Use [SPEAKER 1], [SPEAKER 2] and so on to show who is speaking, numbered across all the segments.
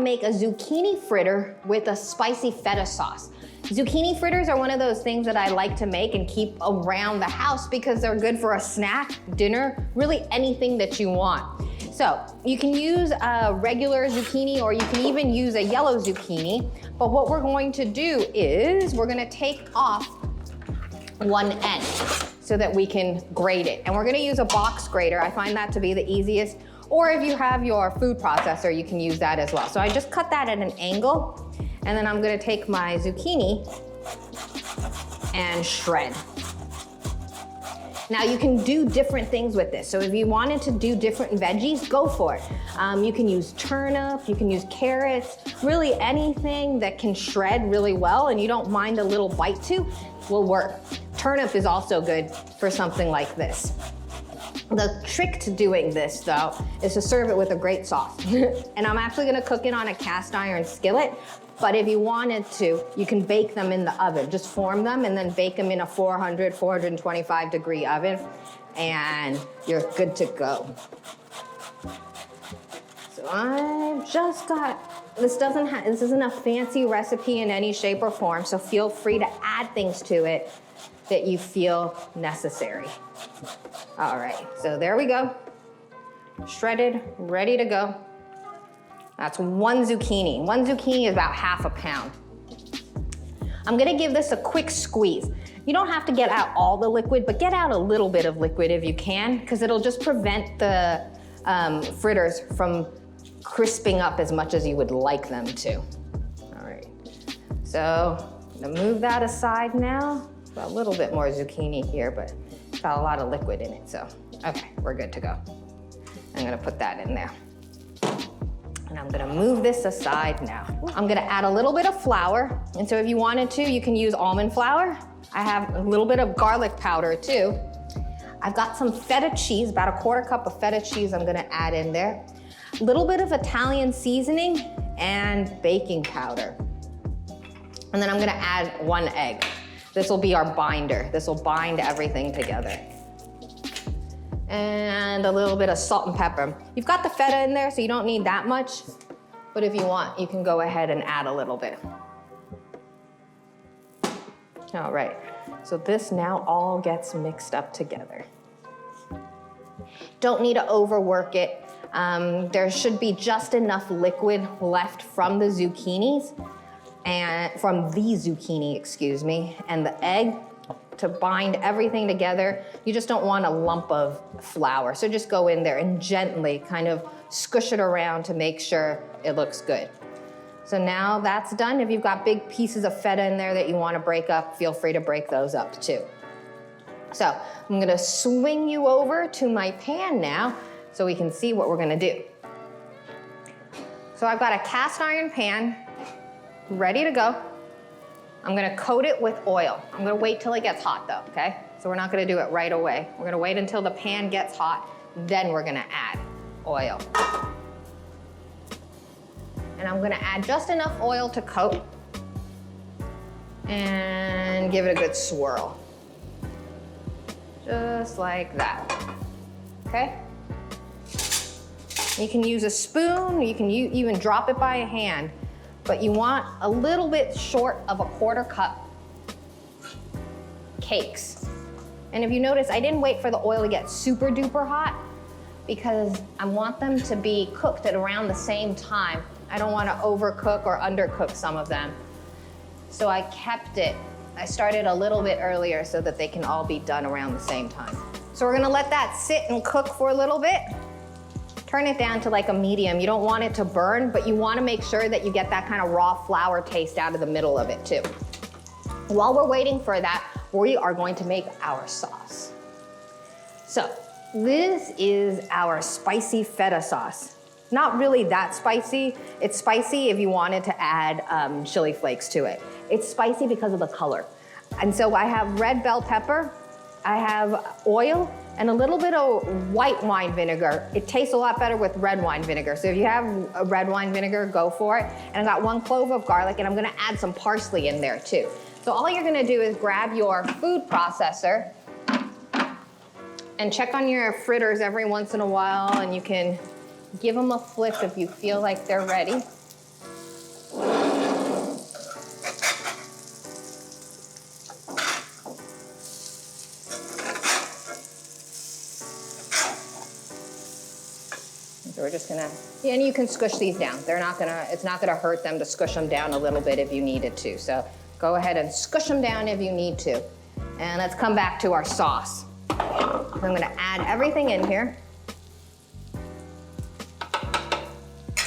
[SPEAKER 1] make a zucchini fritter with a spicy feta sauce. Zucchini fritters are one of those things that I like to make and keep around the house because they're good for a snack, dinner, really anything that you want. So you can use a regular zucchini or you can even use a yellow zucchini. But what we're going to do is we're gonna take off one end so that we can grate it. And we're gonna use a box grater. I find that to be the easiest. Or if you have your food processor, you can use that as well. So I just cut that at an angle, and then I'm gonna take my zucchini and shred. Now you can do different things with this. So if you wanted to do different veggies, go for it. You can use turnip, you can use carrots, really anything that can shred really well and you don't mind a little bite to will work. Turnip is also good for something like this. The trick to doing this though is to serve it with a great sauce. And I'm actually gonna cook it on a cast iron skillet, but if you wanted to, you can bake them in the oven. Just form them and then bake them in a 425 degree oven and you're good to go. So I've just got, this isn't a fancy recipe in any shape or form, so feel free to add things to it that you feel necessary. All right, so there we go. Shredded, ready to go. That's one zucchini. One zucchini is about half a pound. I'm gonna give this a quick squeeze. You don't have to get out all the liquid, but get out a little bit of liquid if you can, because it'll just prevent the fritters from crisping up as much as you would like them to. All right, so I'm gonna move that aside now. A little bit more zucchini here, but it's got a lot of liquid in it, so okay, we're good to go. I'm gonna put that in there. And I'm gonna move this aside now. I'm gonna add a little bit of flour, and so if you wanted to, you can use almond flour. I have a little bit of garlic powder too. I've got some feta cheese, about a quarter cup of feta cheese I'm gonna add in there. A little bit of Italian seasoning and baking powder. And then I'm gonna add one egg. This will be our binder. This will bind everything together. And a little bit of salt and pepper. You've got the feta in there, so you don't need that much, but if you want, you can go ahead and add a little bit. All right, so this now all gets mixed up together. Don't need to overwork it. There should be just enough liquid left from the zucchinis and from the zucchini, excuse me, and the egg to bind everything together. You just don't want a lump of flour. So just go in there and gently kind of squish it around to make sure it looks good. So now that's done. If you've got big pieces of feta in there that you want to break up, feel free to break those up too. So I'm gonna swing you over to my pan now so we can see what we're gonna do. So I've got a cast iron pan ready to go. I'm gonna coat it with oil. I'm gonna wait till it gets hot though, okay? So we're not gonna do it right away. We're gonna wait until the pan gets hot, then we're gonna add oil. And I'm gonna add just enough oil to coat and give it a good swirl. Just like that, okay? You can use a spoon, you can even drop it by a hand, but you want a little bit short of a quarter cup cakes. And if you notice, I didn't wait for the oil to get super duper hot because I want them to be cooked at around the same time. I don't want to overcook or undercook some of them. So I started a little bit earlier so that they can all be done around the same time. So we're gonna let that sit and cook for a little bit. Turn it down to like a medium. You don't want it to burn, but you want to make sure that you get that kind of raw flour taste out of the middle of it too. While we're waiting for that, we are going to make our sauce. So this is our spicy feta sauce. Not really that spicy. It's spicy if you wanted to add chili flakes to it. It's spicy because of the color. And so I have red bell pepper, I have oil, and a little bit of white wine vinegar. It tastes a lot better with red wine vinegar. So if you have a red wine vinegar, go for it. And I got 1 clove of garlic, and I'm gonna add some parsley in there too. So all you're gonna do is grab your food processor and check on your fritters every once in a while, and you can give them a flick if you feel like they're ready. just gonna, and you can squish these down. It's not gonna hurt them to squish them down a little bit if you needed to. So go ahead and squish them down if you need to. And let's come back to our sauce. I'm gonna add everything in here.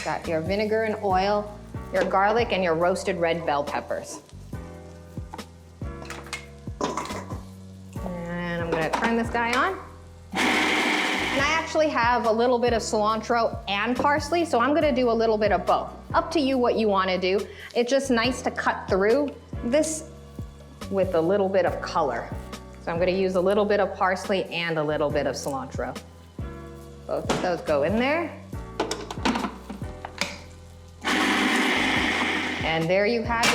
[SPEAKER 1] Got your vinegar and oil, your garlic, and your roasted red bell peppers. And I'm gonna turn this guy on. And I actually have a little bit of cilantro and parsley, so I'm gonna do a little bit of both. Up to you what you wanna do. It's just nice to cut through this with a little bit of color. So I'm gonna use a little bit of parsley and a little bit of cilantro. Both of those go in there. And there you have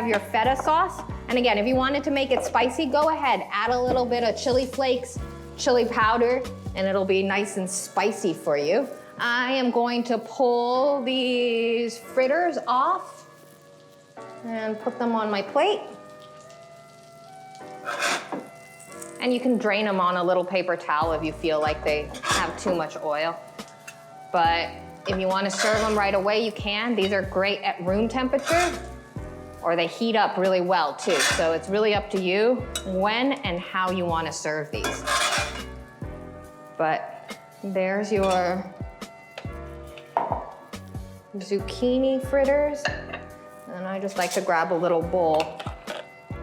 [SPEAKER 1] your feta sauce. And again, if you wanted to make it spicy, go ahead, add a little bit of chili flakes, chili powder, and it'll be nice and spicy for you. I am going to pull these fritters off and put them on my plate. And you can drain them on a little paper towel if you feel like they have too much oil. But if you want to serve them right away, you can. These are great at room temperature, or they heat up really well too. So it's really up to you when and how you want to serve these. But there's your zucchini fritters. And I just like to grab a little bowl,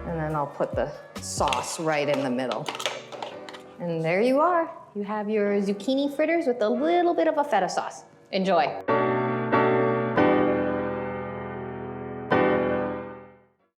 [SPEAKER 1] and then I'll put the sauce right in the middle. And there you are. You have your zucchini fritters with a little bit of a feta sauce. Enjoy.